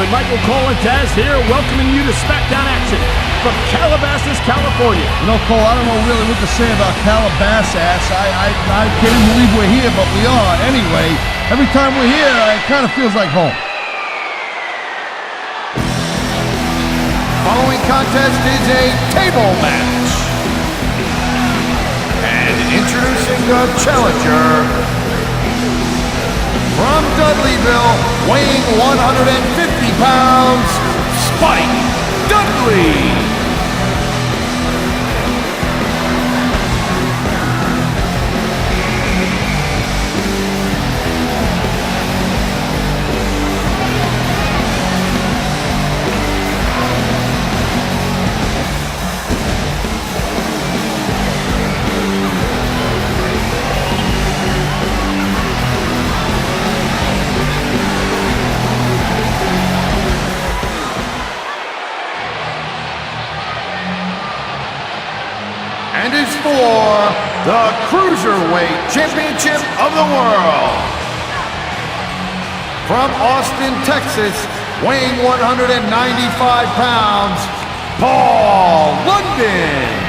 gentlemen, Michael Cole and Taz here, welcoming you to SmackDown action from Calabasas, California. You know, Cole, I don't know really what to say about Calabasas. I can't even believe we're here, but we are. Anyway, every time we're here, it kind of feels like home. Following contest is a table match. And introducing the challenger, from Dudleyville, weighing 150 pounds, Spike Dudley. And is for the Cruiserweight Championship of the World. From Austin, Texas, weighing 195 pounds, Paul London.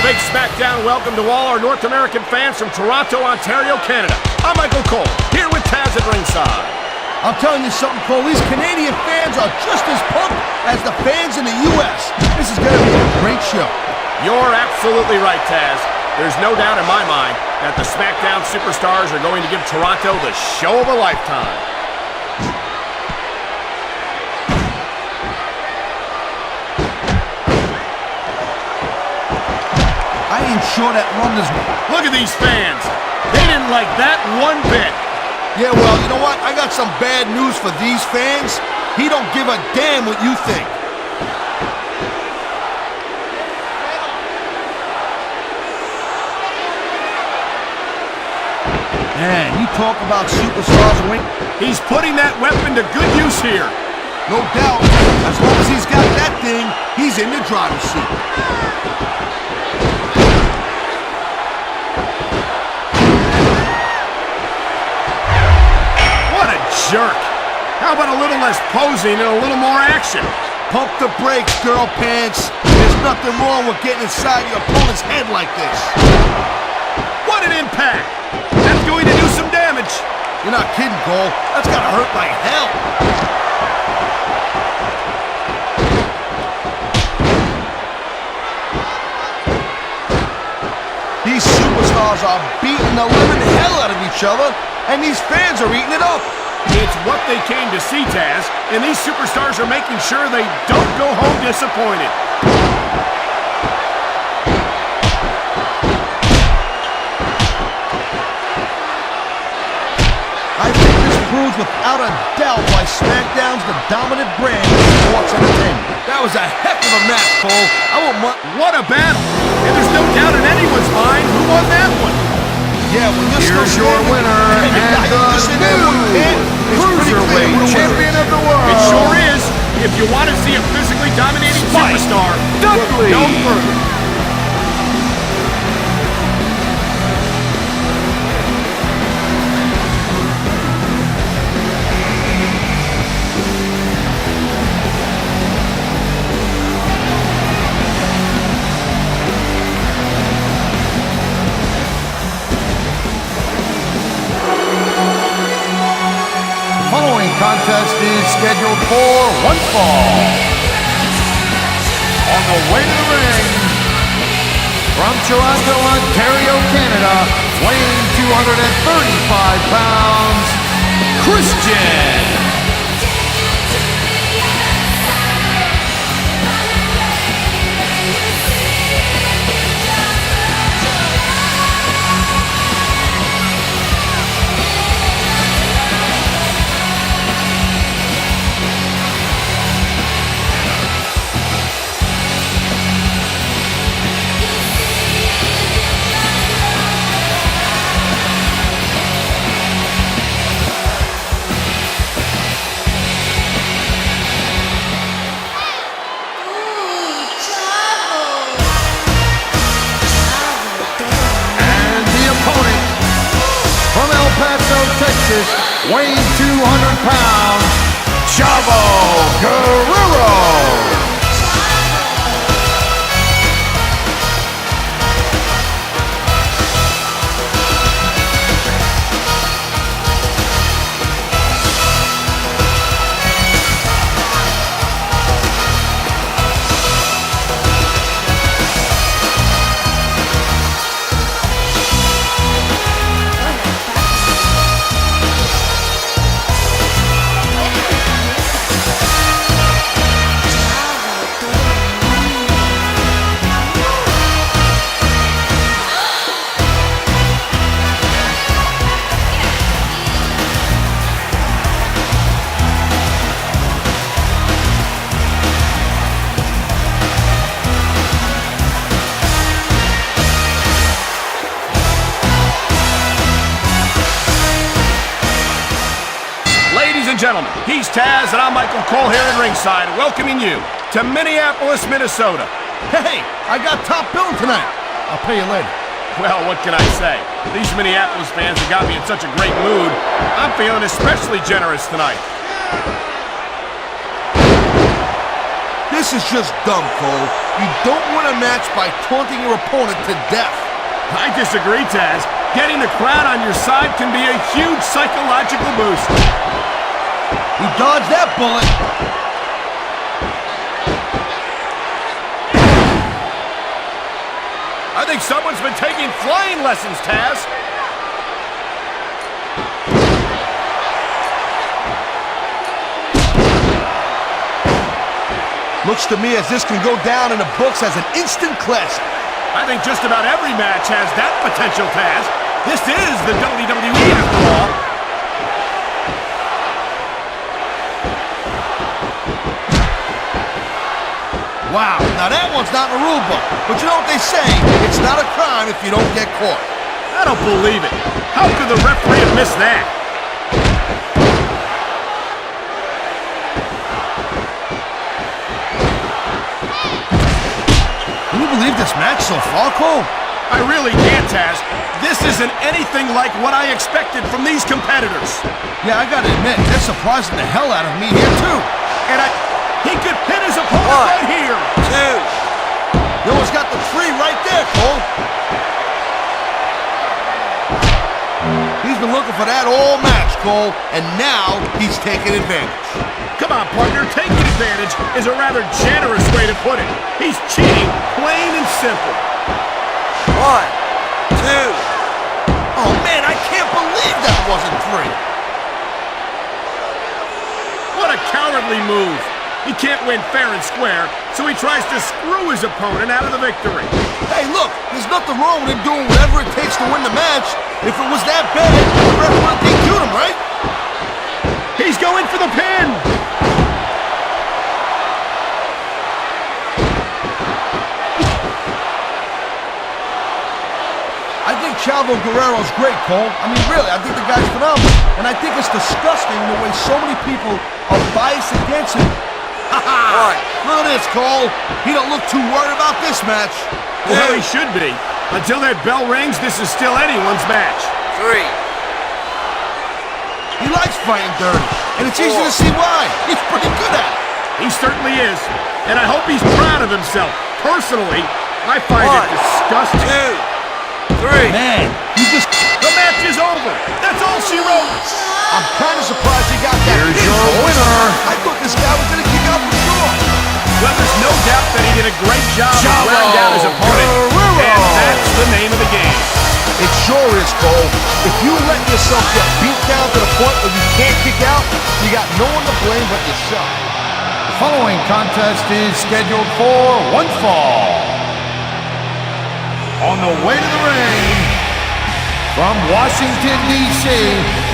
Big SmackDown welcome to all our North American fans from Toronto, Ontario, Canada. I'm Michael Cole, here with Taz at ringside. I'm telling you something, Cole, these Canadian fans are just as pumped as the fans in the U.S. This is going to be a great show. You're absolutely right, Taz. There's no doubt in my mind that the SmackDown superstars are going to give Toronto the show of a lifetime. I ain't sure that London's... Look at these fans. They didn't like that one bit. Yeah, well, you know what? I got some bad news for these fans. He don't give a damn what you think. Man, you talk about superstars wing. He's putting that weapon to good use here. No doubt. As long as he's got that thing, he's in the driver's seat. Jerk. How about a little less posing and a little more action? Pump the brakes, girl pants. There's nothing wrong with getting inside your opponent's head like this. What an impact! That's going to do some damage. You're not kidding, Cole. That's gotta hurt like hell. These superstars are beating the living hell out of each other, and these fans are eating it up. It's what they came to see, Taz, and these superstars are making sure they don't go home disappointed. I think this proves without a doubt why SmackDown's the dominant brand of sports entertainment. That was a heck of a match, Cole. What a battle! And there's no doubt in anyone's mind who won that one. Yeah, well, Here's your winner and the Cruiserweight Champion of the World. It sure is. If you want to see a physically dominating superstar, Dudley. look no further. Contest is scheduled for one fall. On the way to the ring, from Toronto, Ontario, Canada, weighing 235 pounds, Christian. weighing 200 pounds, CHAVO Guerrero. Gentlemen, he's Taz, and I'm Michael Cole here at ringside, welcoming you to Minneapolis, Minnesota. Hey, I got top billing tonight. I'll pay you later. Well, what can I say? These Minneapolis fans have got me in such a great mood. I'm feeling especially generous tonight. This is just dumb, Cole. You don't win a match by taunting your opponent to death. I disagree, Taz. Getting the crowd on your side can be a huge psychological boost. He dodged that bullet. I think someone's been taking flying lessons, Taz. Looks to me as this can go down in the books as an instant classic. I think just about every match has that potential, Taz. This is the WWE after all. Wow, now that one's not in the rule book. But you know what they say, it's not a crime if you don't get caught. I don't believe it. How could the referee have missed that? Can you believe this match so far, Cole? I really can't, Taz. This isn't anything like what I expected from these competitors. Yeah, I gotta admit, they're surprising the hell out of me here, too. And he could pin his opponent right here. 2. You almost got the 3 right there, Cole. He's been looking for that all match, Cole, and now he's taking advantage. Come on, partner. Taking advantage is a rather generous way to put it. He's cheating, plain and simple. 1, 2. Oh, man, I can't believe that wasn't 3. What a cowardly move. He can't win fair and square, so he tries to screw his opponent out of the victory. Hey, look, there's nothing wrong with him doing whatever it takes to win the match. If it was that bad, the ref would have DQ'd him, right? He's going for the pin. I think CHAVO Guerrero's great, Cole. I mean, really, I think the guy's phenomenal. And I think it's disgusting the way so many people are biased against him. Look at this, Cole. He don't look too worried about this match. Well, he should be. Until that bell rings, this is still anyone's match. 3. He likes fighting dirty, and it's easy to see why. He's pretty good at it. He certainly is, and I hope he's proud of himself. Personally, I find it disgusting. 2, 3. Man, you just... The match is over. That's all she wrote. I'm kind of surprised he got that. Here's your winner. I thought this guy was going to kick out for sure. Well, there's no doubt that he did a great job of CHAVO wearing down his opponent, and that's the name of the game. It sure is, Cole. If you let yourself get beat down to the point where you can't kick out, you got no one to blame but yourself. The following contest is scheduled for one fall. On the way to the ring, from Washington, D.C.,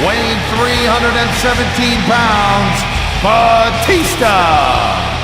weighing 317 pounds, Batista.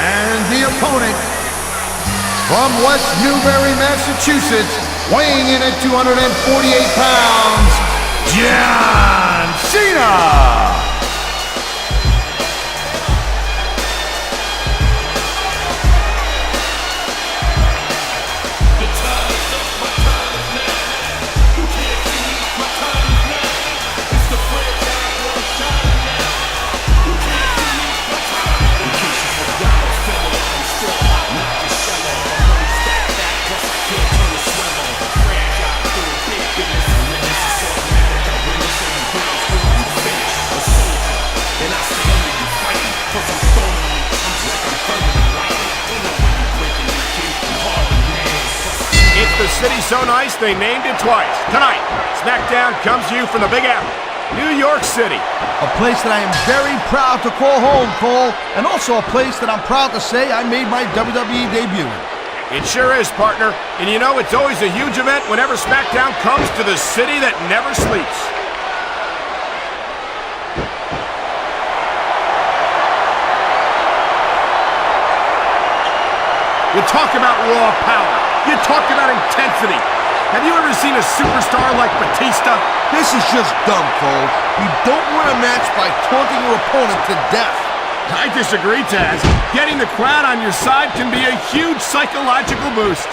And the opponent from West Newbury, Massachusetts, weighing in at 248 pounds, John Cena! The city's so nice, they named it twice. Tonight, SmackDown comes to you from the Big Apple, New York City. A place that I am very proud to call home, Cole, and also a place that I'm proud to say I made my WWE debut in. It sure is, partner. And you know, it's always a huge event whenever SmackDown comes to the city that never sleeps. You talk about raw power. You talk about intensity. Have you ever seen a superstar like Batista? This is just dumb, Cole. You don't win a match by taunting your opponent to death. I disagree, Taz. Getting the crowd on your side can be a huge psychological boost.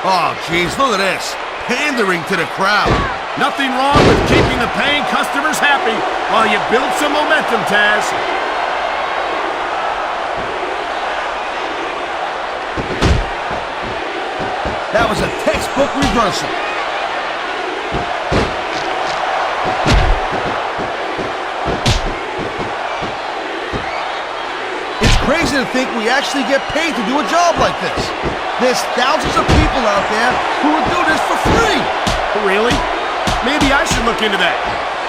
Oh, jeez, look at this. Pandering to the crowd. Nothing wrong with keeping the paying customers happy while you build some momentum, Taz. That was a textbook reversal. It's crazy to think we actually get paid to do a job like this. There's thousands of people out there who would do this for free. Really? Maybe I should look into that.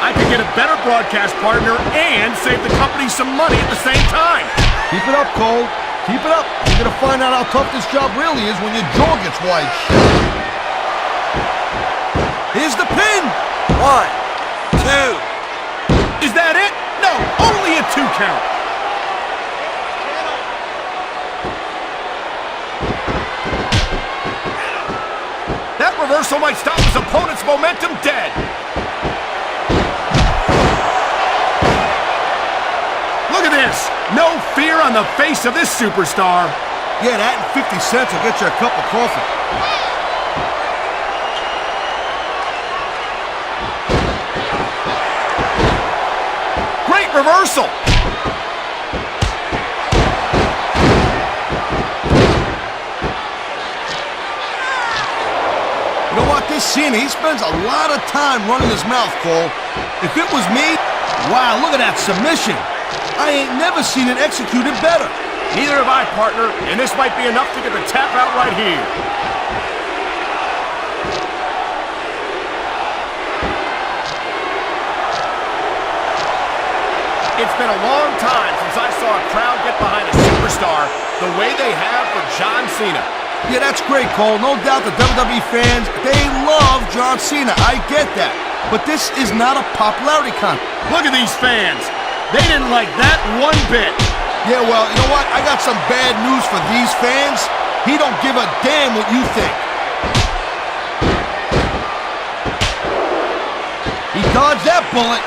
I could get a better broadcast partner and save the company some money at the same time. Keep it up, Cole. Keep it up. You're gonna find out how tough this job really is when your jaw gets wide shut. Here's the pin. 1, 2. Is that it? No, only a 2 count. That reversal might stop his opponent's momentum dead. Look at this. No fear on the face of this superstar. Yeah, that and 50 cents will get you a cup of coffee. Great reversal. You know what? This Cena, he spends a lot of time running his mouth, Cole. If it was me, wow, look at that submission. I ain't never seen it executed better. Neither have I, partner, and this might be enough to get the tap out right here. It's been a long time since I saw a crowd get behind a superstar the way they have for John Cena. Yeah, that's great, Cole. No doubt the WWE fans, they love John Cena. I get that. But this is not a popularity contest. Look at these fans. They didn't like that one bit. Yeah, well, you know what? I got some bad news for these fans. He don't give a damn what you think. He dodged that bullet.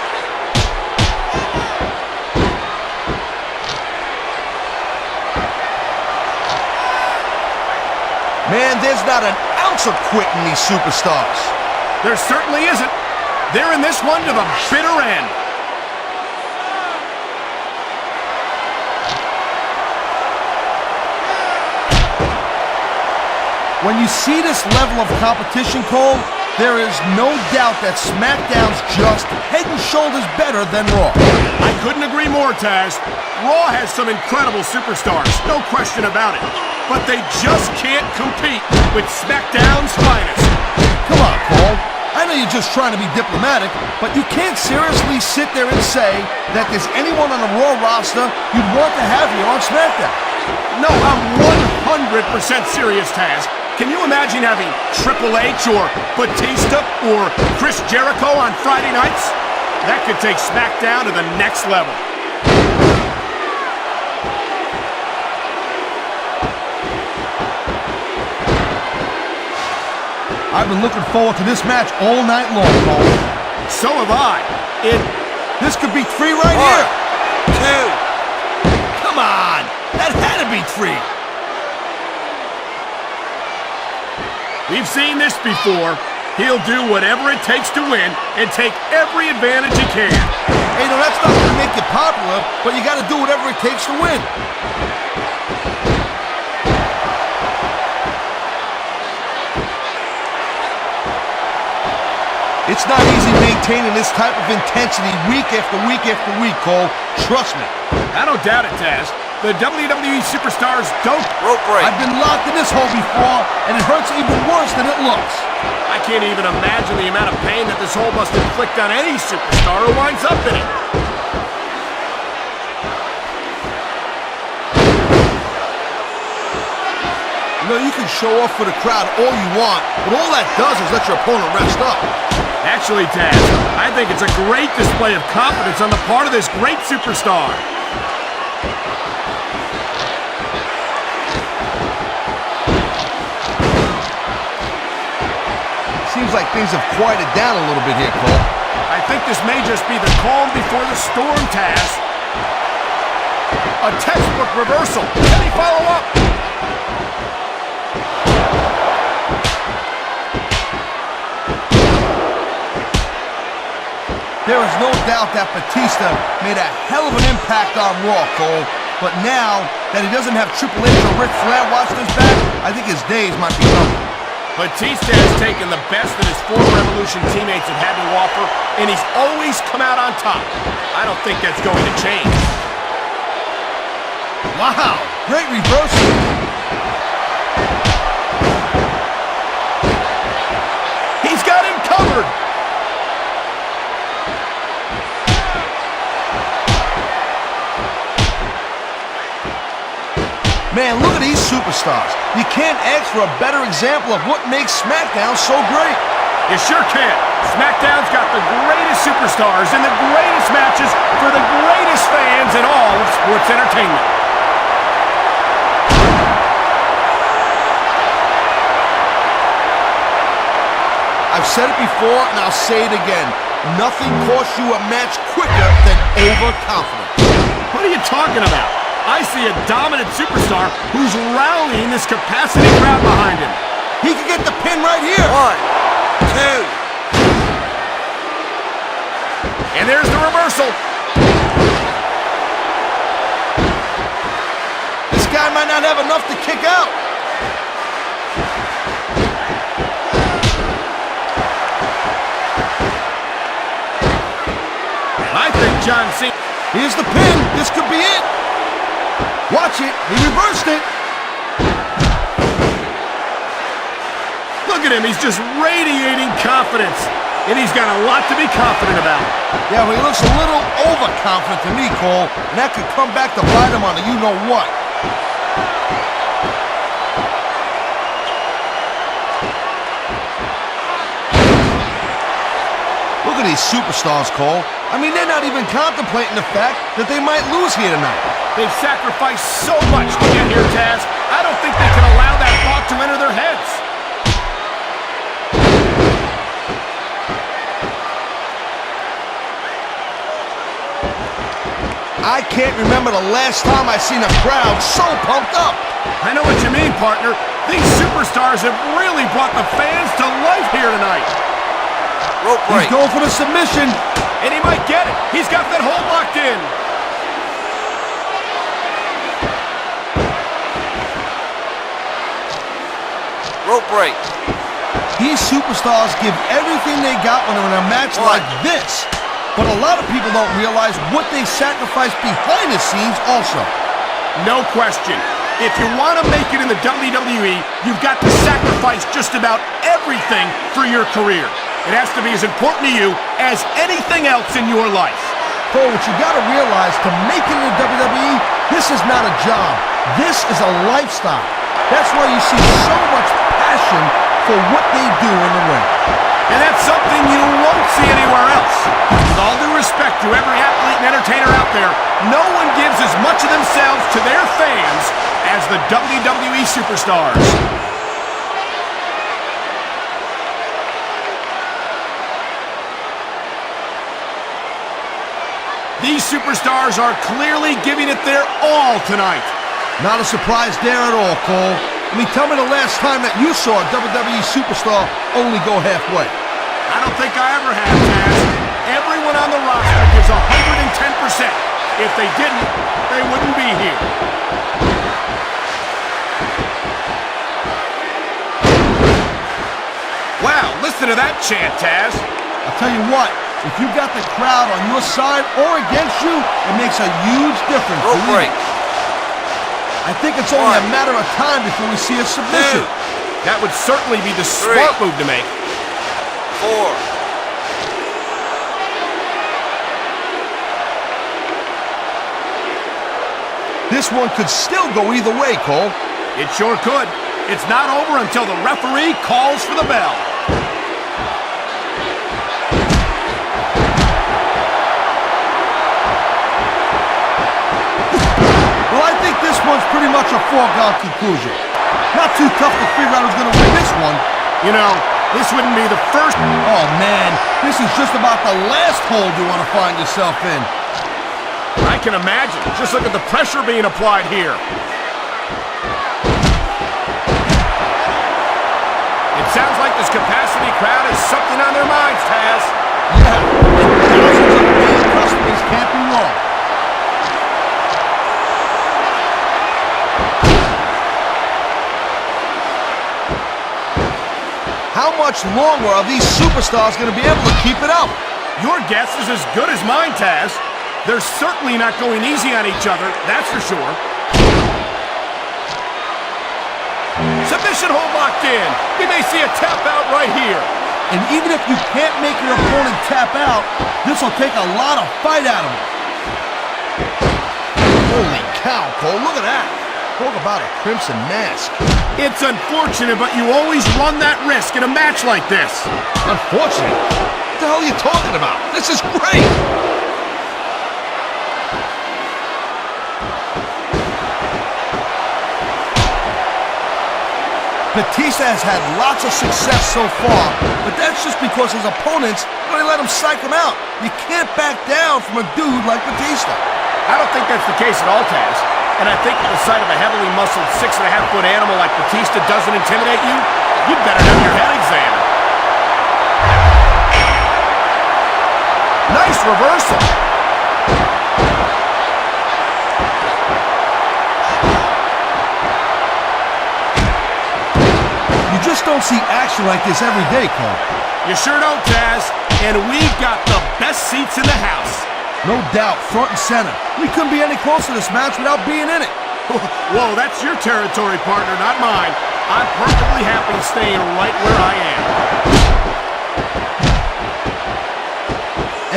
Man, there's not an ounce of quit in these superstars. There certainly isn't. They're in this one to the bitter end. When you see this level of competition, Cole, there is no doubt that SmackDown's just head and shoulders better than Raw. I couldn't agree more, Taz. Raw has some incredible superstars, no question about it. But they just can't compete with SmackDown's finest. Come on, Cole. I know you're just trying to be diplomatic, but you can't seriously sit there and say that there's anyone on the Raw roster you'd want to have here on SmackDown. No, I'm 100% serious, Taz. Can you imagine having Triple H or Batista or Chris Jericho on Friday nights? That could take SmackDown to the next level. I've been looking forward to this match all night long, Cole. So have I. This could be 3 right here. 2. Come on. That had to be 3. We've seen this before. He'll do whatever it takes to win and take every advantage he can. Hey, no, that's not going to make you popular, but you got to do whatever it takes to win. It's not easy maintaining this type of intensity week after week after week, Cole. Trust me. I don't doubt it, Taz. The WWE superstars don't... Rope break. I've been locked in this hole before, and it hurts even worse than it looks. I can't even imagine the amount of pain that this hole must inflict on any superstar who winds up in it. You know, you can show off for the crowd all you want, but all that does is let your opponent rest up. Actually, Taz, I think it's a great display of confidence on the part of this great superstar. Seems like things have quieted down a little bit here, Cole. I think this may just be the calm before the storm, Taz. A textbook reversal. Can he follow up? There is no doubt that Batista made a hell of an impact on Raw, Cole. But now that he doesn't have Triple H or Ric Flair watching his back, I think his days might be numbered. Batista has taken the best that his former Revolution teammates have had to offer, and he's always come out on top. I don't think that's going to change. Wow, great reversal. He's got him covered. Man, look at these superstars. You can't ask for a better example of what makes SmackDown so great. You sure can. SmackDown's got the greatest superstars and the greatest matches for the greatest fans in all of sports entertainment. I've said it before and I'll say it again. Nothing costs you a match quicker than overconfidence. What are you talking about? I see a dominant superstar who's rallying this capacity crowd behind him. He can get the pin right here. 1, 2. And there's the reversal. This guy might not have enough to kick out. I think John Cena... Here's the pin. This could be it. Watch it. He reversed it. Look at him. He's just radiating confidence. And he's got a lot to be confident about. Yeah, well, he looks a little overconfident to me, Cole. And that could come back to bite him on the you-know-what. Look at these superstars, Cole. I mean, they're not even contemplating the fact that they might lose here tonight. They've sacrificed so much to get here, Taz. I don't think they can allow that thought to enter their heads. I can't remember the last time I seen a crowd so pumped up. I know what you mean, partner. These superstars have really brought the fans to life here tonight. Rope break. He's going for the submission. And he might get it. He's got that hold locked in. Rope break. These superstars give everything they got when they're in a match like this. But a lot of people don't realize what they sacrifice behind the scenes also. No question. If you want to make it in the WWE, you've got to sacrifice just about everything for your career. It has to be as important to you as anything else in your life. Cole, what you got to realize, to make it in the WWE, this is not a job. This is a lifestyle. That's why you see so much passion for what they do in the ring. And that's something you won't see anywhere else. With all due to every athlete and entertainer out there, no one gives as much of themselves to their fans as the WWE Superstars. These superstars are clearly giving it their all tonight. Not a surprise there at all, Cole. I mean, tell me the last time that you saw a WWE superstar only go halfway. I don't think I ever have, Taz. Everyone on the roster gives 110%. If they didn't, they wouldn't be here. Wow, listen to that chant, Taz. I'll tell you what, if you got the crowd on your side or against you, it makes a huge difference. Rope break. I think it's only a matter of time before we see a submission. That would certainly be the smart move to make. 4. This one could still go either way, Cole. It sure could. It's not over until the referee calls for the bell. Well, I think this one's pretty much a foregone conclusion. Not too tough to figure out who's going to win this one. You know, this wouldn't be the first... Oh, man, this is just about the last hold you want to find yourself in. I can imagine. Just look at the pressure being applied here. It sounds like this capacity crowd has something on their minds, Taz. Yeah, and thousands of paying customers can't be wrong. How much longer are these superstars going to be able to keep it up? Your guess is as good as mine, Taz. They're certainly not going easy on each other, that's for sure. Submission hold locked in. We may see a tap out right here. And even if you can't make your opponent tap out, this will take a lot of fight out of him. Holy cow, Cole, look at that. Talk about a crimson mask. It's unfortunate, but you always run that risk in a match like this. Unfortunate? What the hell are you talking about? This is great! Batista has had lots of success so far, but that's just because his opponents really let him psych him out. You can't back down from a dude like Batista. I don't think that's the case at all, Taz. And I think that the sight of a heavily muscled 6.5-foot animal like Batista doesn't intimidate you, you'd better have your head examined. Nice reversal. You just don't see action like this every day, Cole. You sure don't, Taz. And we've got the best seats in the house. No doubt, front and center. We couldn't be any closer to this match without being in it. Whoa, that's your territory, partner, not mine. I'm perfectly happy staying right where I am.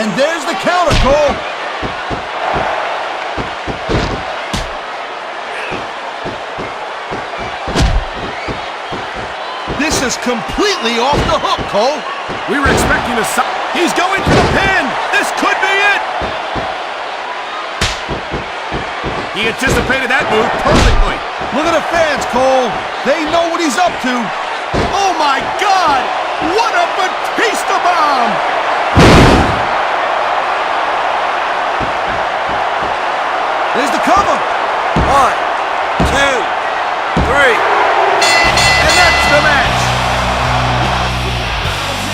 And there's the counter, Cole. This is completely off the hook, Cole. We were expecting a... He's going for the pin! This could be it! He anticipated that move perfectly. Look at the fans, Cole. They know what he's up to. Oh, my God! What a Batista bomb! There's the cover. 1, 2, 3. And that's the match.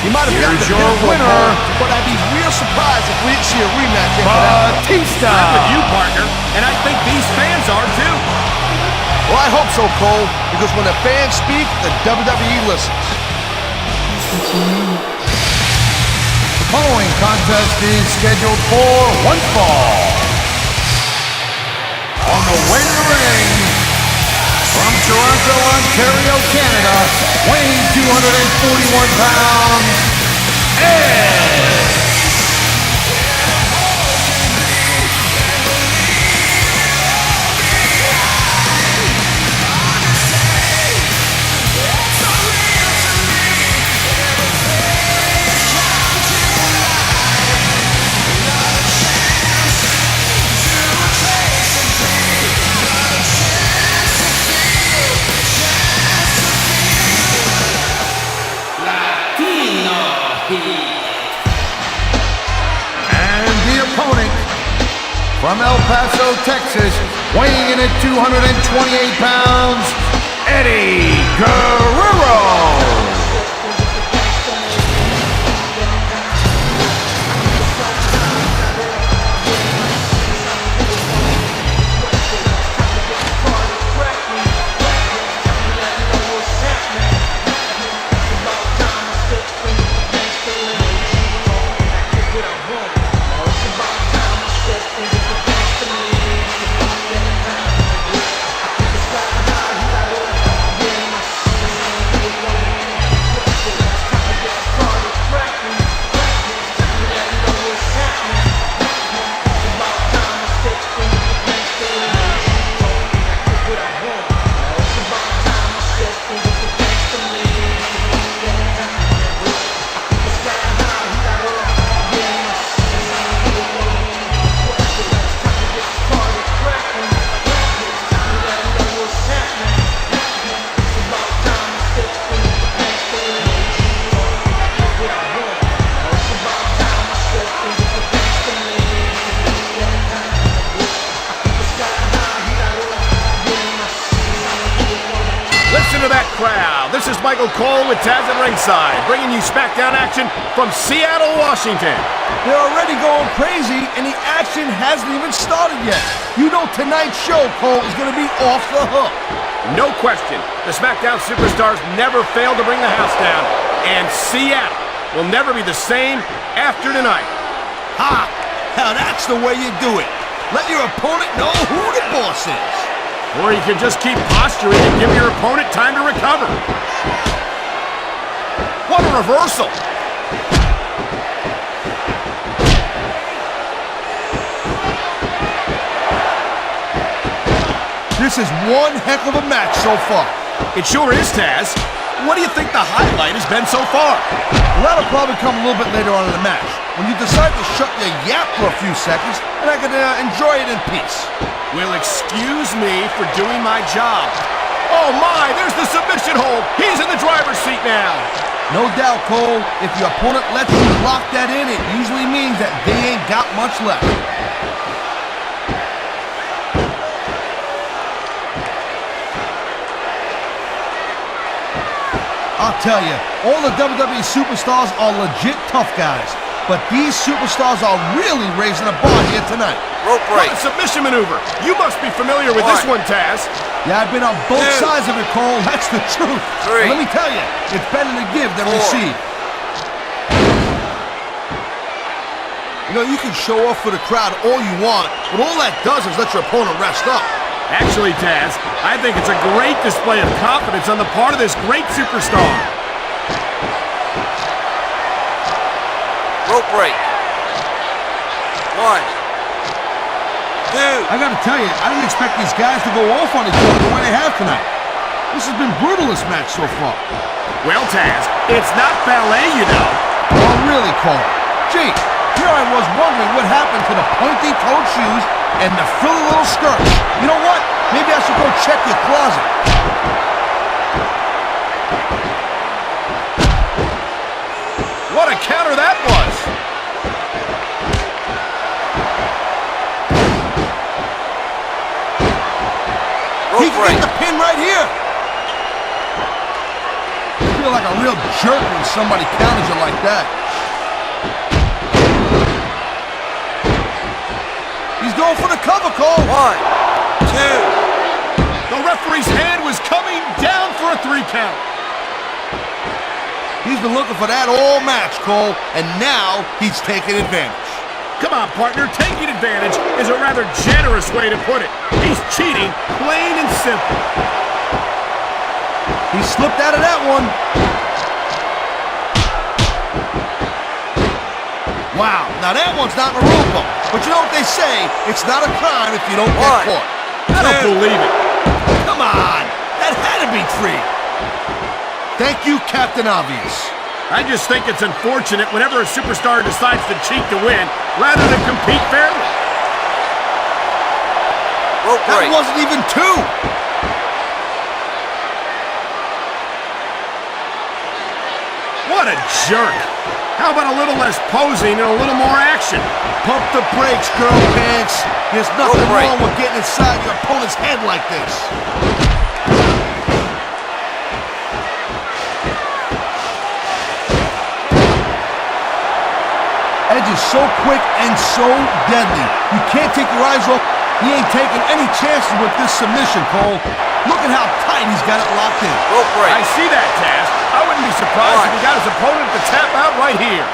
He might have got the winner, but I'd be real surprised if we didn't see a rematch after that. Batista! I'm with you, partner, and I think these fans are too. Well, I hope so, Cole, because when the fans speak, the WWE listens. The following contest is scheduled for one fall. On the way to the ring, from Toronto, Ontario, Canada, weighing 241 pounds, Edge. And the opponent from El Paso, Texas, weighing in at 228 pounds, Eddie Guerrero. This is Michael Cole with Taz at ringside, bringing you SmackDown action from Seattle, Washington. They're already going crazy, and the action hasn't even started yet. You know tonight's show, Cole, is going to be off the hook. No question. The SmackDown superstars never fail to bring the house down, and Seattle will never be the same after tonight. Ha! Now that's the way you do it. Let your opponent know who the boss is. Or you can just keep posturing and give your opponent time to recover. What a reversal! This is one heck of a match so far. It sure is, Taz. What do you think the highlight has been so far? Well, that'll probably come a little bit later on in the match, when you decide to shut your yap for a few seconds, and I can enjoy it in peace. Well, excuse me for doing my job. Oh my, there's the submission hold. He's in the driver's seat now. No doubt, Cole. If your opponent lets you lock that in, it usually means that they ain't got much left. I'll tell you, all the WWE superstars are legit tough guys, but these superstars are really raising the bar here tonight. Rope break. What a submission maneuver. You must be familiar with this one, Taz. Yeah, I've been on both sides of it, Cole. That's the truth. Three. But let me tell you, it's better to give than receive. You know, you can show off for the crowd all you want, but all that does is let your opponent rest up. Actually, Taz, I think it's a great display of confidence on the part of this great superstar. Rope break. 1, 2. I gotta tell you, I didn't expect these guys to go off on each other the way they have tonight. This has been brutal, this match so far. Well, Taz, it's not ballet, you know. Oh, really, Cole? Gee, here I was wondering what happened to the pointy-toed shoes and the frilly little skirt. You know what? Maybe I should go check your closet. What a counter that was! He can get the pin right here. I feel like a real jerk when somebody counters you like that. He's going for the cover, Cole. 1, 2. The referee's hand was coming down for a 3 count. He's been looking for that all match, Cole, and now he's taking advantage. Come on, partner, taking advantage is a rather generous way to put it. He's cheating, plain and simple. He slipped out of that one. Wow, now that one's not in the rule book. But you know what they say, it's not a crime if you don't get caught. I don't believe it. Come on, that had to be 3. Thank you, Captain Obvious. I just think it's unfortunate whenever a superstar decides to cheat to win, rather than compete fairly. Rope break. That wasn't even 2. What a jerk. How about a little less posing and a little more action? Pump the brakes, girl pants. There's nothing wrong with getting inside your opponent's head like this. Edge is so quick and so deadly. You can't take your eyes off. He ain't taking any chances with this submission, Cole. Look at how tight he's got it locked in. I see that, Taz. I wouldn't be surprised if he got his opponent to tap out right here.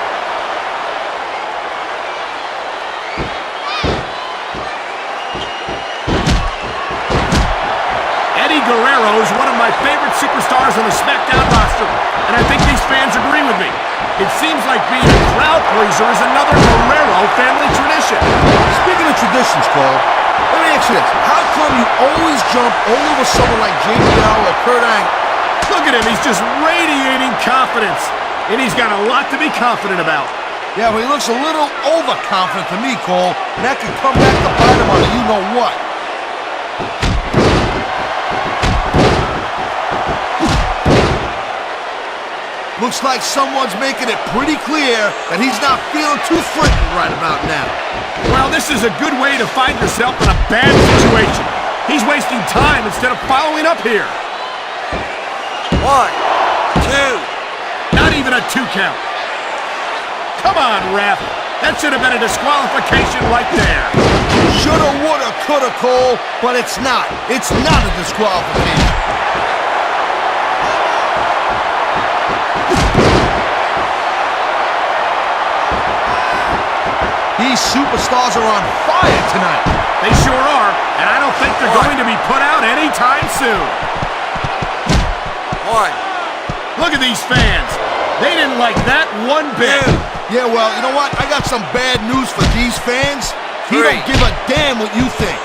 Guerrero is one of my favorite superstars on the SmackDown roster, and I think these fans agree with me. It seems like being a crowd pleaser is another Guerrero family tradition. Speaking of traditions, Cole, let me ask you this. How come you always jump all over someone like JBL or Kurt Angle? Look at him. He's just radiating confidence, and he's got a lot to be confident about. Yeah, but he looks a little overconfident to me, Cole, and that could come back to bite him on a you-know-what. Looks like someone's making it pretty clear that he's not feeling too frightened right about now. Well, this is a good way to find yourself in a bad situation. He's wasting time instead of following up here. 1, 2. Not even a 2 count. Come on, ref. That should have been a disqualification right there. Shoulda, woulda, coulda, Cole, but it's not. It's not a disqualification. These superstars are on fire tonight. They sure are, and I don't think they're going to be put out anytime soon. 1. Look at these fans. They didn't like that one bit. Yeah, well, you know what? I got some bad news for these fans. He don't give a damn what you think.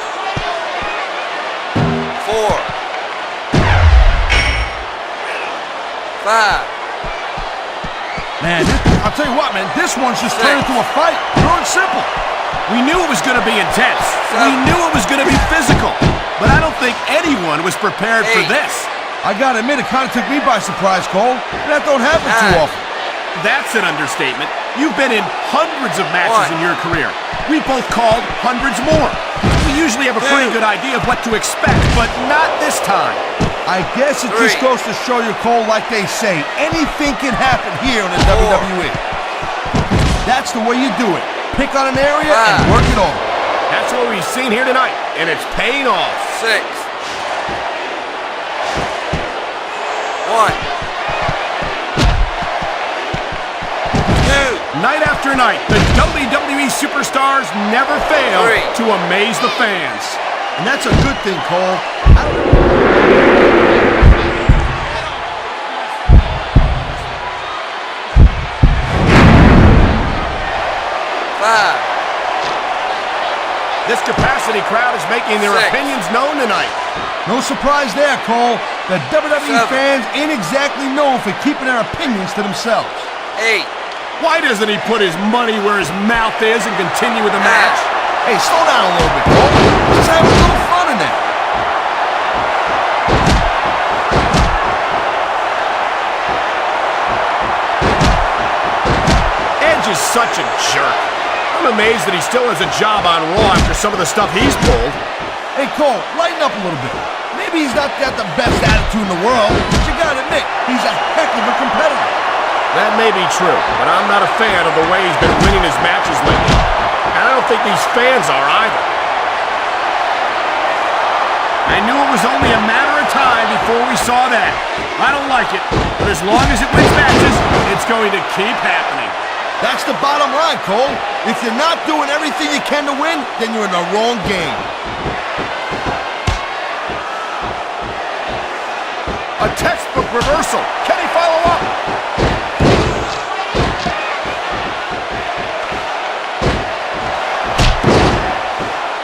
4. 5. Man, I'll tell you what, man, this one's just turned into a fight. Pure and simple. We knew it was going to be intense. We knew it was going to be physical. But I don't think anyone was prepared for this. I gotta admit, it kind of took me by surprise, Cole. That don't happen too often. That's an understatement. You've been in hundreds of matches in your career. We both called hundreds more. We usually have a pretty good idea of what to expect, but not this time. I guess it just goes to show you, Cole, like they say, anything can happen here in the WWE. That's the way you do it. Pick on an area and work it over. That's what we've seen here tonight, and it's paying off. 6. 1. 2. Night after night, the WWE superstars never fail to amaze the fans. And that's a good thing, Cole. 5. This capacity crowd is making their opinions known tonight. No surprise there, Cole. The WWE fans ain't exactly known for keeping their opinions to themselves. 8. Why doesn't he put his money where his mouth is and continue with the match? Hey, slow down a little bit, Cole. Let's have a little fun in there. Edge is such a jerk. I'm amazed that he still has a job on Raw after some of the stuff he's pulled. Hey, Cole, lighten up a little bit. Maybe he's not got the best attitude in the world, but you gotta admit, he's a heck of a competitor. That may be true, but I'm not a fan of the way he's been winning his matches lately. And I don't think these fans are either. I knew it was only a matter of time before we saw that. I don't like it, but as long as it wins matches, it's going to keep happening. That's the bottom line, Cole. If you're not doing everything you can to win, then you're in the wrong game. A textbook reversal. Can he follow up?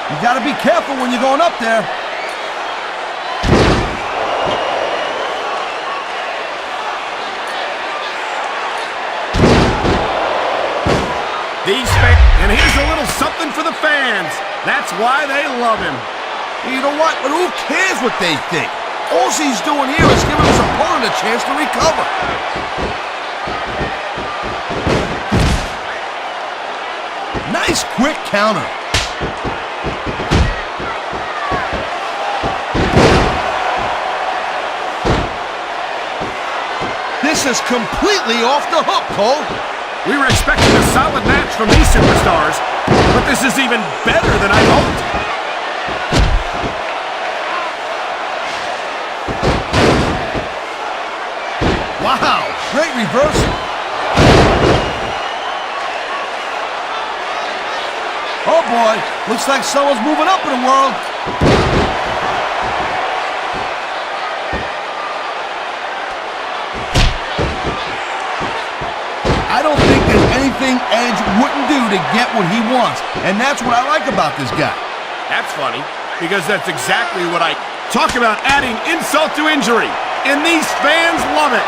You gotta be careful when you're going up there. These fans, and here's a little something for the fans. That's why they love him. You know what? But who cares what they think? All he's doing here is giving his opponent a chance to recover. Nice quick counter. This is completely off the hook, Cole. We were expecting a solid match from these superstars, but this is even better than I hoped. Wow, great reversal. Oh boy, looks like someone's moving up in the world. I don't think there's anything Edge wouldn't do to get what he wants, and that's what I like about this guy. That's funny, because that's exactly what I talk about, adding insult to injury, and these fans love it.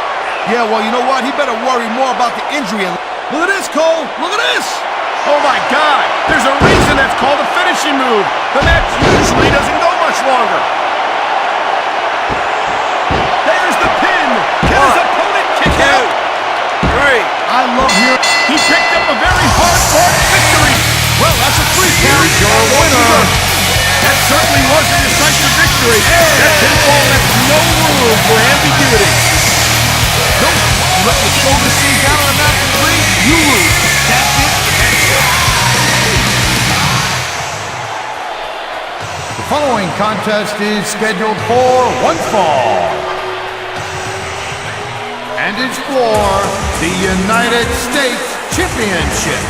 Yeah, well, you know what? He better worry more about the injury. Look at this, Cole. Look at this. Oh my God, there's a reason that's called a finishing move. The match usually doesn't go much longer. There's the pin. Can his opponent kick out? 3. I love hearing. He picked up a very hard-fought victory. Well, that's a 3 count. Here's your winner. That certainly was a decisive victory. That pinfall left no room for ambiguity. Nope. You let your shoulders sink down on a match for 3, you lose. That's it. The following contest is scheduled for one fall and is for the United States Championship.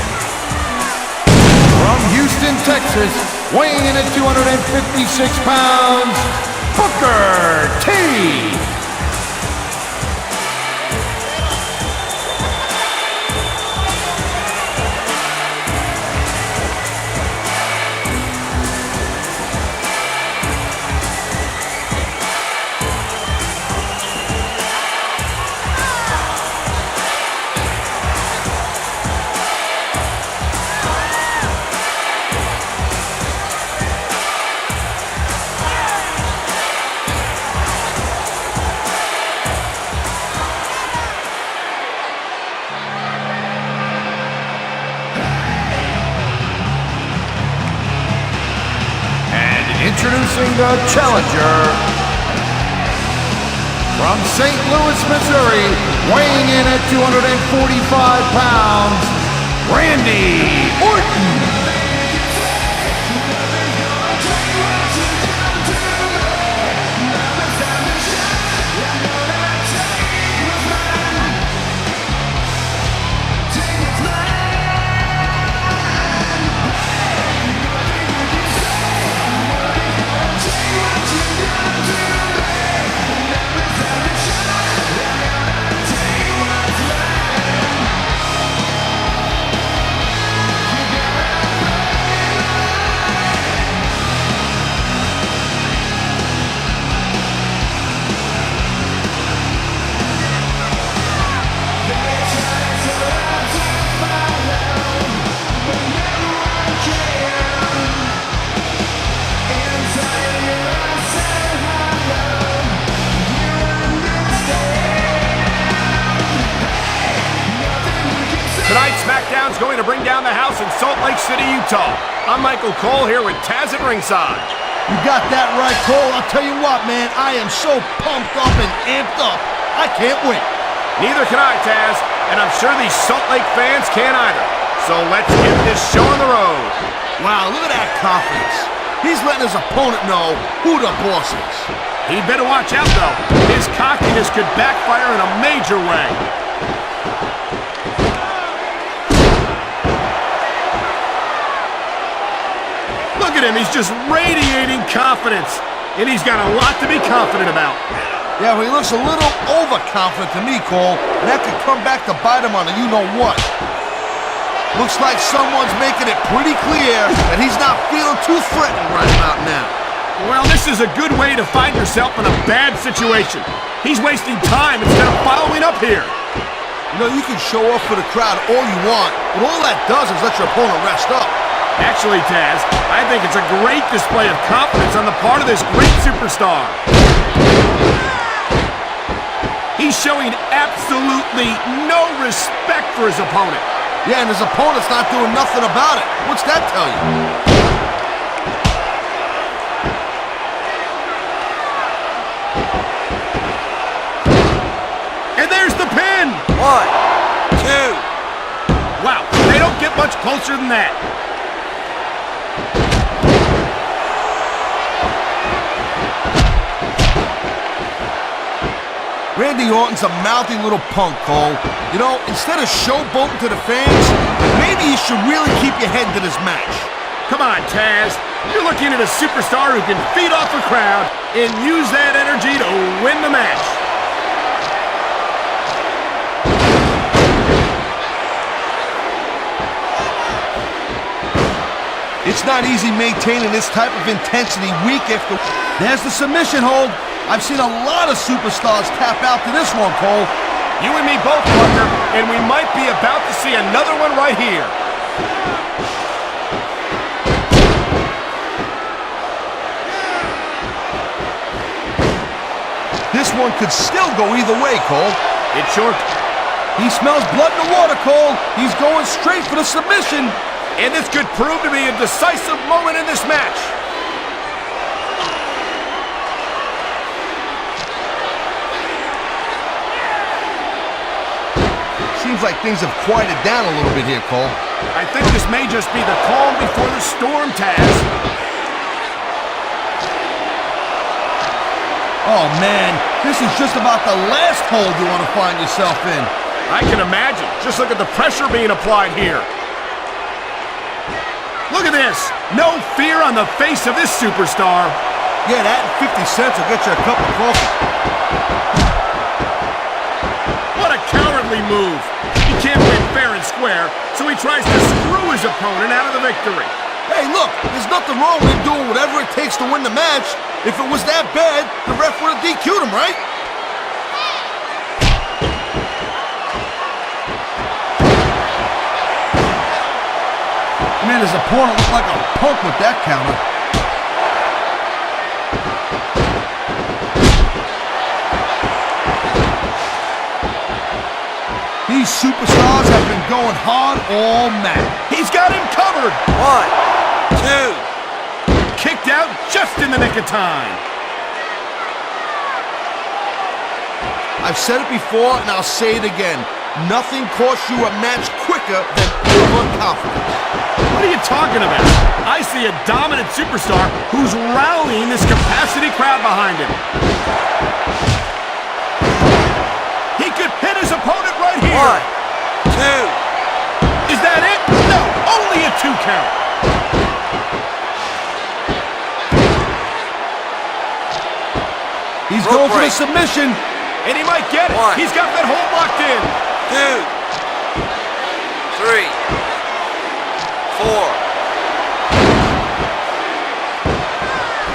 From Houston, Texas, weighing in at 256 pounds, Booker T. Introducing the challenger from St. Louis, Missouri, weighing in at 245 pounds, Randy Orton. Tonight's SmackDown's going to bring down the house in Salt Lake City, Utah. I'm Michael Cole here with Taz at ringside. You got that right, Cole. I'll tell you what, man. I am so pumped up and amped up. I can't wait. Neither can I, Taz, and I'm sure these Salt Lake fans can't either. So let's get this show on the road. Wow, look at that confidence. He's letting his opponent know who the boss is. He'd better watch out, though. His cockiness could backfire in a major way. Look at him, he's just radiating confidence. And he's got a lot to be confident about. Yeah, well, he looks a little overconfident to me, Cole. And that could come back to bite him on a you-know-what. Looks like someone's making it pretty clear that he's not feeling too threatened right about now. Well, this is a good way to find yourself in a bad situation. He's wasting time instead of following up here. You know, you can show off for the crowd all you want, but all that does is let your opponent rest up. Actually, Taz, I think it's a great display of confidence on the part of this great superstar. He's showing absolutely no respect for his opponent. Yeah, and his opponent's not doing nothing about it. What's that tell you? And there's the pin! 1, 2. Wow, they don't get much closer than that. Randy Orton's a mouthy little punk, Cole. You know, instead of showboating to the fans, maybe you should really keep your head to this match. Come on, Taz. You're looking at a superstar who can feed off a crowd and use that energy to win the match. It's not easy maintaining this type of intensity week after... There's the submission hold. I've seen a lot of superstars tap out to this one, Cole. You and me both, partner, and we might be about to see another one right here. This one could still go either way, Cole. It's short. He smells blood in the water, Cole. He's going straight for the submission. And this could prove to be a decisive moment in this match. Seems like things have quieted down a little bit here, Cole. I think this may just be the calm before the storm, Taz. Oh, man. This is just about the last hold you want to find yourself in. I can imagine. Just look at the pressure being applied here. Look at this. No fear on the face of this superstar. Yeah, that and 50 cents will get you a cup of coffee. What a cowardly move. He can't win fair and square, so he tries to screw his opponent out of the victory. Hey, look, there's nothing wrong with him doing whatever it takes to win the match. If it was that bad, the ref would have DQ'd him, right? Man, his opponent looked like a punk with that counter. These superstars have been going hard all match. He's got him covered. 1, 2. Kicked out just in the nick of time. I've said it before, and I'll say it again. Nothing costs you a match quicker than overconfidence. What are you talking about? I see a dominant superstar who's rallying this capacity crowd behind him. He could hit his opponent right here. 1, 2. Is that it? No, only a 2 count. He's going for the submission. And he might get it. 1. He's got that hold locked in. 2, 3, 4.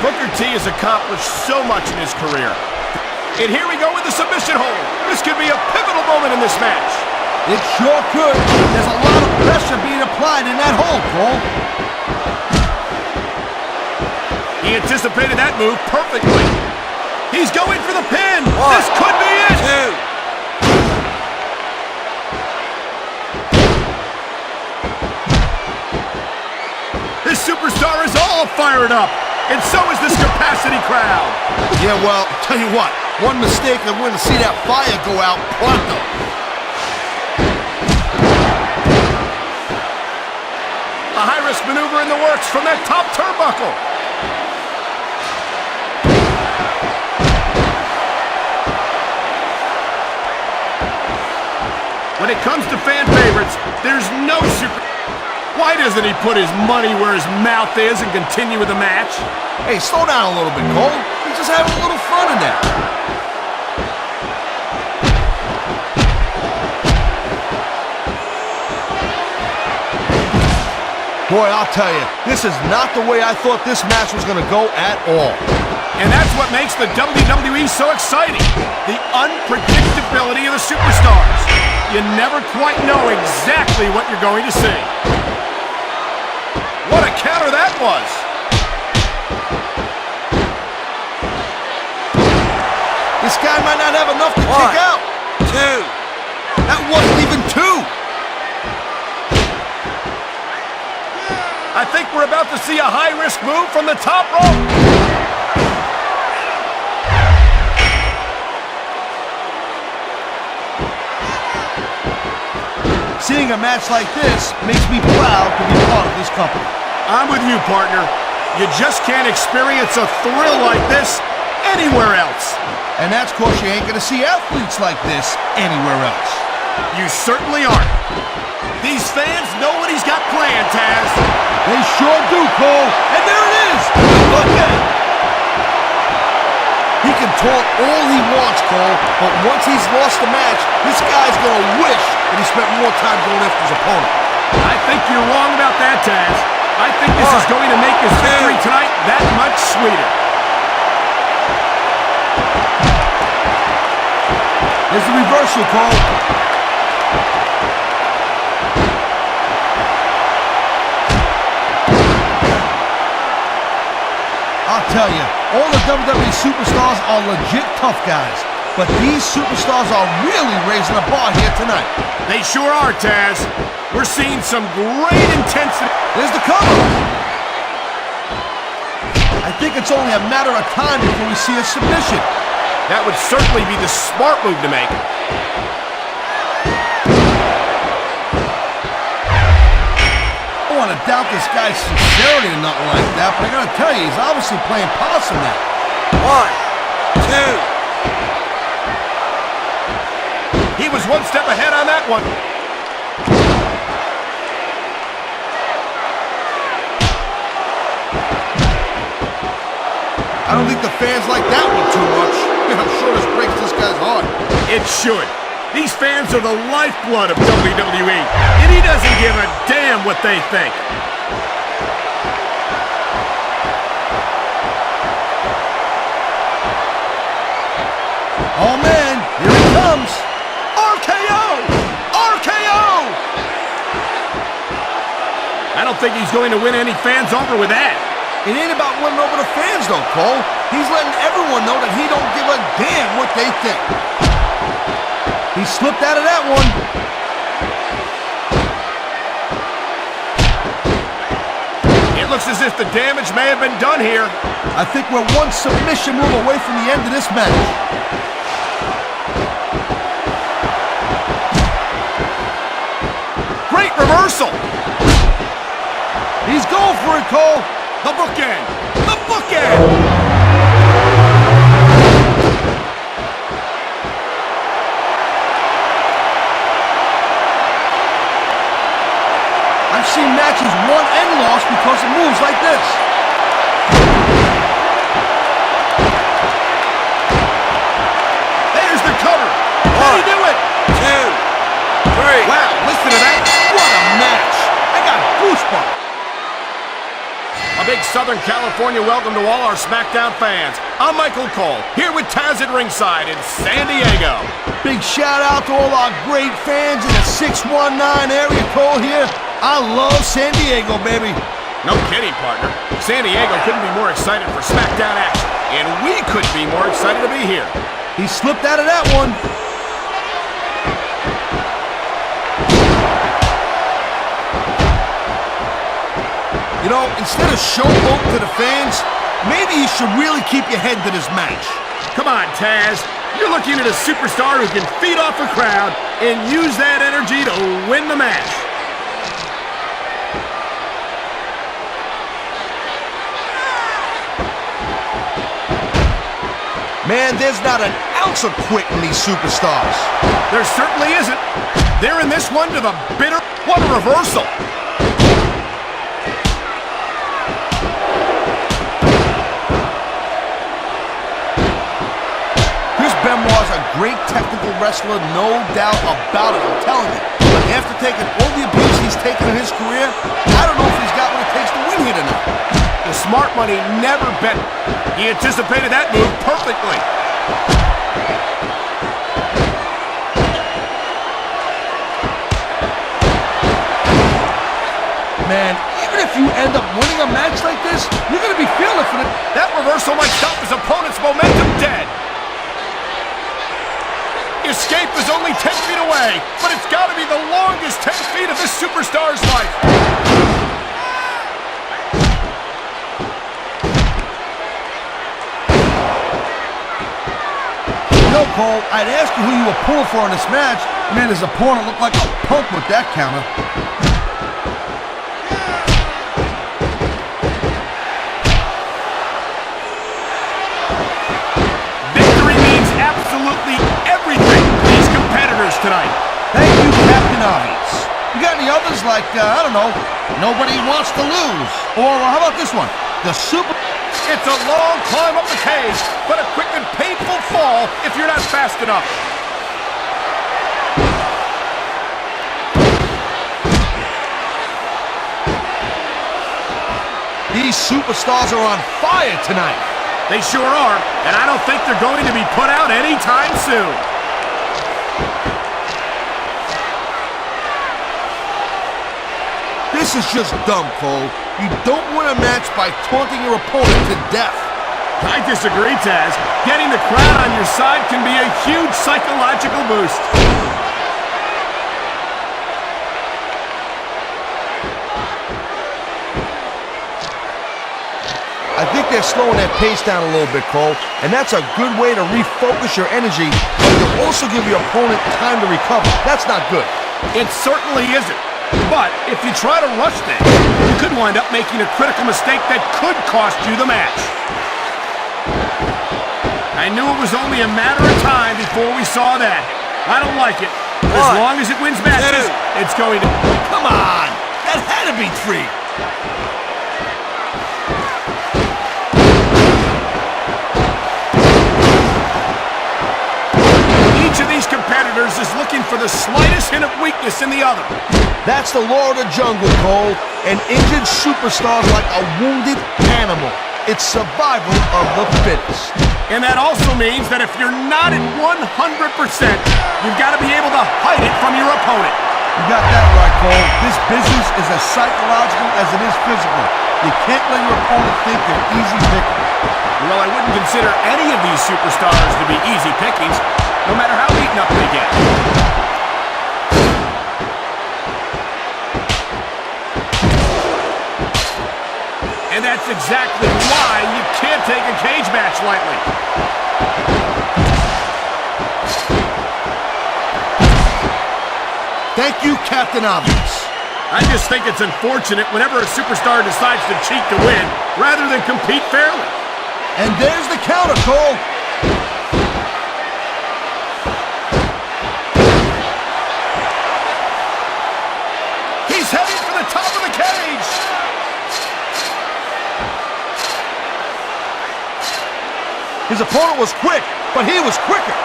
Booker T has accomplished so much in his career. And here we go with the submission hold. This could be a pivotal moment in this match. It sure could. There's a lot of pressure being applied in that hold, Cole. He anticipated that move perfectly. He's going for the pin. 1, This could be it. 2. This superstar is all fired up. And so is this capacity crowd. Yeah, well, tell you what. One mistake and we're going to see that fire go out pronto. A high-risk maneuver in the works from that top turnbuckle. When it comes to fan favorites, there's no super... Why doesn't he put his money where his mouth is and continue with the match? Hey, slow down a little bit, Cole. He's just having a little fun in there. Boy, I'll tell you, this is not the way I thought this match was going to go at all. And that's what makes the WWE so exciting. The unpredictability of the superstars. You never quite know exactly what you're going to see. What a counter that was. This guy might not have enough to 1, kick out. 2. That wasn't even 2. I think we're about to see a high-risk move from the top rope. Seeing a match like this makes me proud to be part of this company. I'm with you, partner. You just can't experience a thrill like this anywhere else. And that's cause you ain't gonna see athletes like this anywhere else. You certainly aren't. These fans know what he's got planned, Taz. They sure do, Cole. And there it is. Look at it. He can talk all he wants, Cole, but once he's lost the match, this guy's gonna wish that he spent more time going after his opponent. I think you're wrong about that, Taz. I think this is going to make his victory tonight that much sweeter. There's the reversal, Cole. I'll tell you, all the WWE superstars are legit tough guys, but these superstars are really raising the bar here tonight. They sure are, Taz. We're seeing some great intensity. There's the cover. I think it's only a matter of time before we see a submission. That would certainly be the smart move to make. I don't want to doubt this guy's sincerity or nothing like that, but I gotta tell you, he's obviously playing possum now. 1, 2. He was one step ahead on that one. I don't think the fans like that one too much. I'm sure this breaks this guy's heart. It should. These fans are the lifeblood of WWE, and he doesn't give a damn what they think. Oh man, here it comes. RKO! RKO! I don't think he's going to win any fans over with that. It ain't about winning over the fans though, Cole. He's letting everyone know that he don't give a damn what they think. He slipped out of that one. It looks as if the damage may have been done here. I think we're one submission move away from the end of this match. Great reversal. He's going for it, Cole. The bookend. The bookend. I've seen matches won and lost because of moves like this. There's the cover. Can he do it? 2, 3. Wow, listen to that. What a match. I got goosebumps. A big Southern California welcome to all our SmackDown fans. I'm Michael Cole, here with Taz at ringside in San Diego. Big shout out to all our great fans in the 619 area, Cole here. I love San Diego, baby. No kidding, partner. San Diego couldn't be more excited for SmackDown action, and we couldn't be more excited to be here. He slipped out of that one. You know, instead of showboat to the fans, maybe you should really keep your head to this match. Come on, Taz. You're looking at a superstar who can feed off a crowd and use that energy to win the match. Man, there's not an ounce of quit in these superstars. There certainly isn't. They're in this one to the bitter. What a reversal. Benoit's a great technical wrestler, no doubt about it, I'm telling you. But after taking all the abuse he's taken in his career, I don't know if he's got what it takes to win here tonight. The smart money never bet. He anticipated that move perfectly. Man, even if you end up winning a match like this, you're going to be feeling for it. That reversal might stop his opponent's momentum dead. Escape is only 10 feet away, but it's got to be the longest 10 feet of this superstar's life. Cole, I'd ask you who you were pulling for in this match. Man, his opponent looked like a punk with that counter. Victory means absolutely everything to these competitors tonight. Thank you, Captain Obvious. You got any others like, I don't know, nobody wants to lose? Or how about this one? The Super... It's a long climb up the cage, but a quick and painful fall if you're not fast enough. These superstars are on fire tonight. They sure are, and I don't think they're going to be put out anytime soon. This is just dumb, Cole. You don't win a match by taunting your opponent to death. I disagree, Taz. Getting the crowd on your side can be a huge psychological boost. I think they're slowing their pace down a little bit, Cole, and that's a good way to refocus your energy, but you'll also give your opponent time to recover. That's not good. It certainly isn't. But if you try to rush things, you could wind up making a critical mistake that could cost you the match. I knew it was only a matter of time before we saw that. I don't like it. As long as it wins matches, it's going to... Come on! That had to be 3. Each of these competitors is looking for the slightest hint of weakness in the other. That's the law of the jungle, Cole. An injured superstar is like a wounded animal. It's survival of the fittest. And that also means that if you're not at 100%, you've got to be able to hide it from your opponent. You got that right, Cole. This business is as psychological as it is physical. You can't let your opponent think they're easy pickings. Well, I wouldn't consider any of these superstars to be easy pickings, no matter how beaten up they get. And that's exactly why you can't take a cage match lightly. Thank you, Captain Obvious. I just think it's unfortunate whenever a superstar decides to cheat to win, rather than compete fairly. And there's the counter, Cole. He's heading for the top of the cage. His opponent was quick, but he was quicker.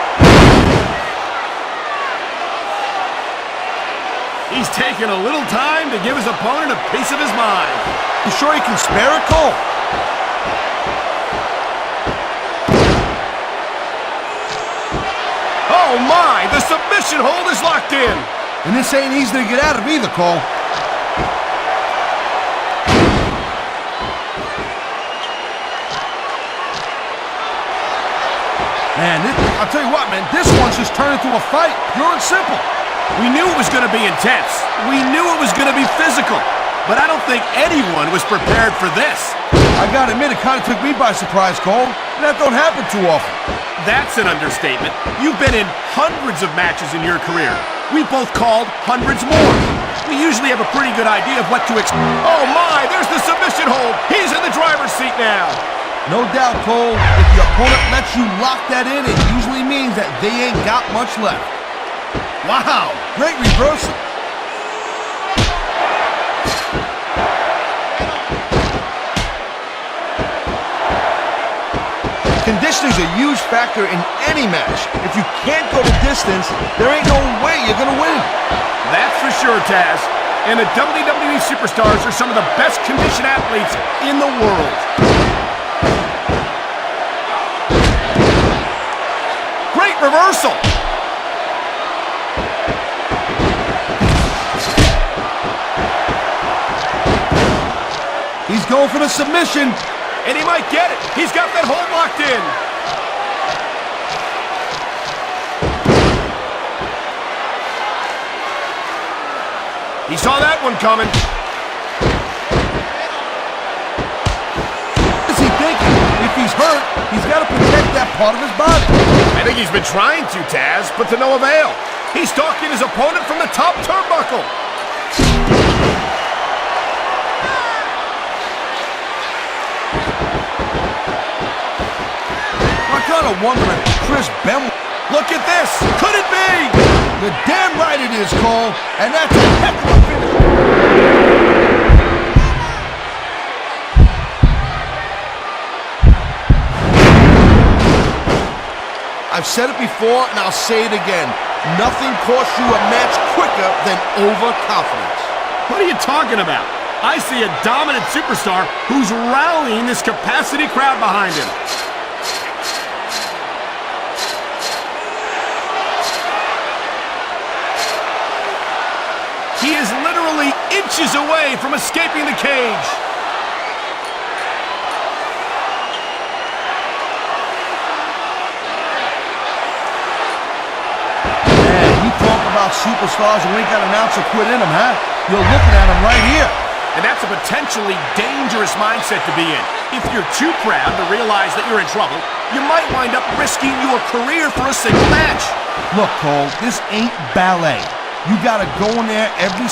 He's taking a little time to give his opponent a piece of his mind. You sure he can spare it, Cole? Oh my, the submission hold is locked in. And this ain't easy to get out of either, Cole. Man, I'll tell you what, man, this one's just turned into a fight, pure and simple. We knew it was going to be intense. We knew it was going to be physical. But I don't think anyone was prepared for this. I gotta admit, it kind of took me by surprise, Cole. That don't happen too often. That's an understatement. You've been in hundreds of matches in your career. We've both called hundreds more. We usually have a pretty good idea of what to expect. Oh my, there's the submission hold. He's in the driver's seat now. No doubt, Cole. If your opponent lets you lock that in, it usually means that they ain't got much left. Wow, great reversal. Conditioning is a huge factor in any match. If you can't go the distance, there ain't no way you're gonna win. That's for sure, Taz. And the WWE superstars are some of the best conditioned athletes in the world. Great reversal. He's going for the submission. And he might get it. He's got that hold locked in. He saw that one coming. What is he thinking? If he's hurt, he's got to protect that part of his body. I think he's been trying to, Taz, but to no avail. He's stalking his opponent from the top turnbuckle. I kind of wonder if Chris Benoit... Look at this! Could it be? You're damn right it is, Cole. And that's a heck of a finish. I've said it before, and I'll say it again. Nothing costs you a match quicker than overconfidence. What are you talking about? I see a dominant superstar who's rallying this capacity crowd behind him. He is literally inches away from escaping the cage. Man, you talk about superstars who ain't got an ounce of quit in them, huh? You're looking at them right here. And that's a potentially dangerous mindset to be in. If you're too proud to realize that you're in trouble, you might wind up risking your career for a single match. Look, Cole, this ain't ballet. You gotta go in there every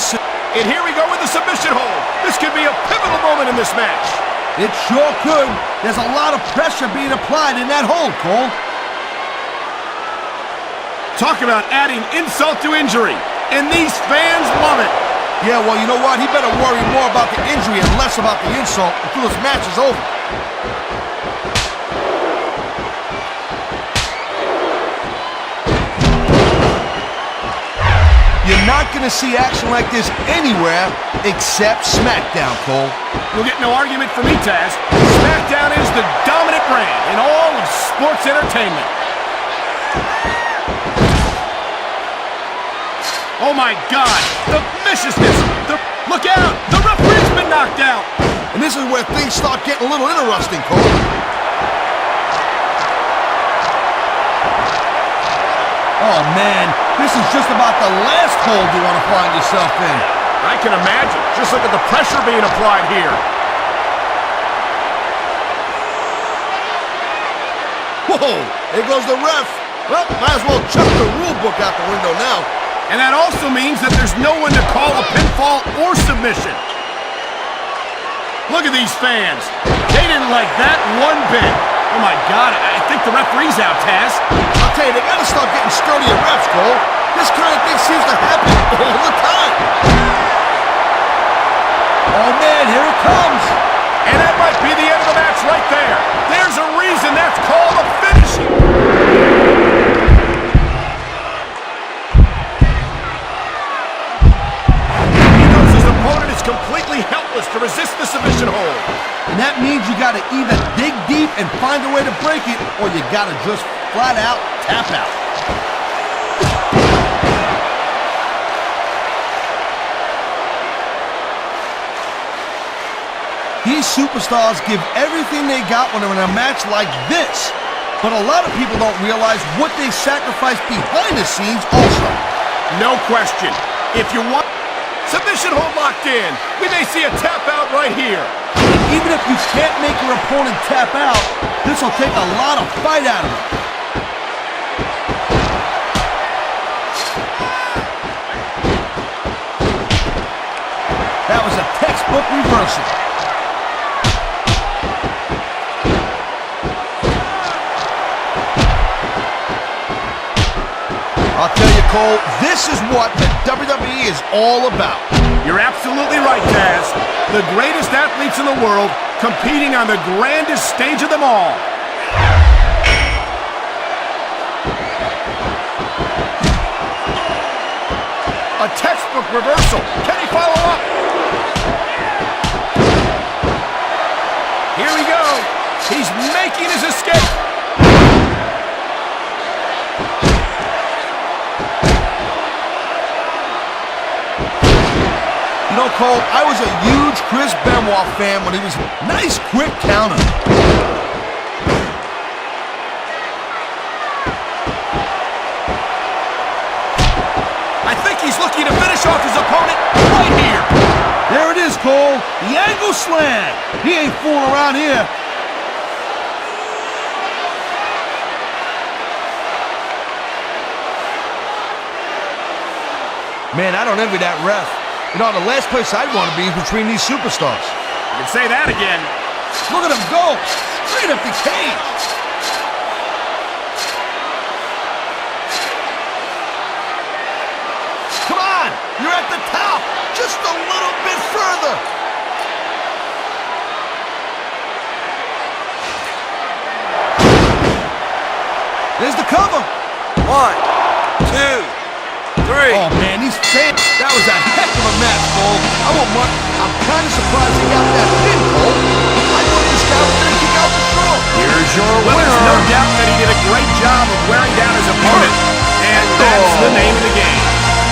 And here we go with the submission hold. This could be a pivotal moment in this match. It sure could. There's a lot of pressure being applied in that hold, Cole. Talk about adding insult to injury. And these fans love it. Yeah, well, you know what? He better worry more about the injury and less about the insult until this match is over. You're not going to see action like this anywhere except SmackDown, Cole. You'll get no argument from me, Taz. SmackDown is the dominant brand in all of sports entertainment. Oh my God, the viciousness, look out, the referee's been knocked out. And this is where things start getting a little interesting, Cole. Oh man, this is just about the last hold you want to find yourself in. I can imagine. Just look at the pressure being applied here. Whoa, here goes the ref. Well, might as well chuck the rule book out the window now. And that also means that there's no one to call a pinfall or submission. Look at these fans. They didn't like that one bit. Oh my God, I think the referee's out, Taz. I'll tell you, they gotta start getting sturdier refs, Cole. This kind of thing seems to happen all the time. Oh man, here it comes. And that might be the end of the match right there. There's a reason that's called a finish. He knows his opponent is completely helpless to resist the submission hold. And that means you gotta either dig deep and find a way to break it, or you gotta just flat out tap out. These superstars give everything they got when they're in a match like this. But a lot of people don't realize what they sacrifice behind the scenes also. No question. If you want submission hold locked in, we may see a tap out right here. Even if you can't make your opponent tap out, this will take a lot of fight out of him. That was a textbook reversal. I'll tell you, Cole, this is what the WWE is all about. You're absolutely right, Taz. The greatest athletes in the world competing on the grandest stage of them all. A textbook reversal. Can he follow up? Here we go. He's making his escape. You know, Cole, I was a huge Chris Benoit fan when he was nice, quick counter. I think he's looking to finish off his opponent right here. There it is, Cole. The angle slam. He ain't fooling around here. Man, I don't envy that ref. You know, the last place I'd want to be is between these superstars. You can say that again. Look at him go! Straight up the cage! Come on! You're at the top! Just a little bit further! There's the cover! 1, 2, 3. Oh man, these fans, that was a heck of a match, Cole. I'm kind of surprised he got that pin, Cole. I thought this guy was going to kick out the show. Here's your Well, winner. there's no doubt that he did a great job of wearing down his opponent. And that's the name of the game.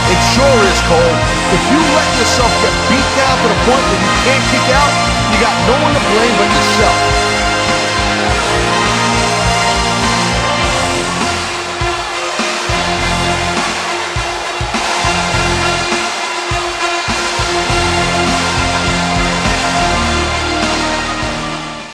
It sure is, Cole. If you let yourself get beat down to the point that you can't kick out, you got no one to blame but yourself.